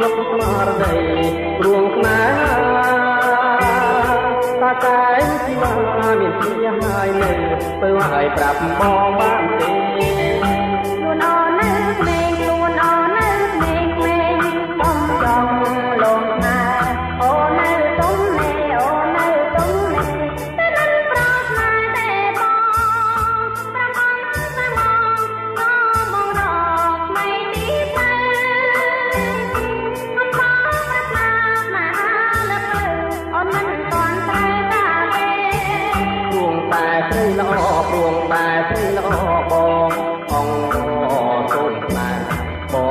លុកស្មារតីរួងខ្នាតាតែទីមកមានជាហើយនៅទៅឲ្យប្រាប់បងបានទេខ្លួនអនៅក្មេងខ្លួនអនៅក្មេងក្មេងបងចង់លងណាអូនៅទុំនេះអូនៅទុំនេះតែមិនប្រោសណាទេបងប្រកងតែមកក៏មករកไม่ទីទៅអត់ផងប្រាថ្នាណាលើកអូនមិនតាន់ត្រូវតាទេរួងតែស្រីល្អ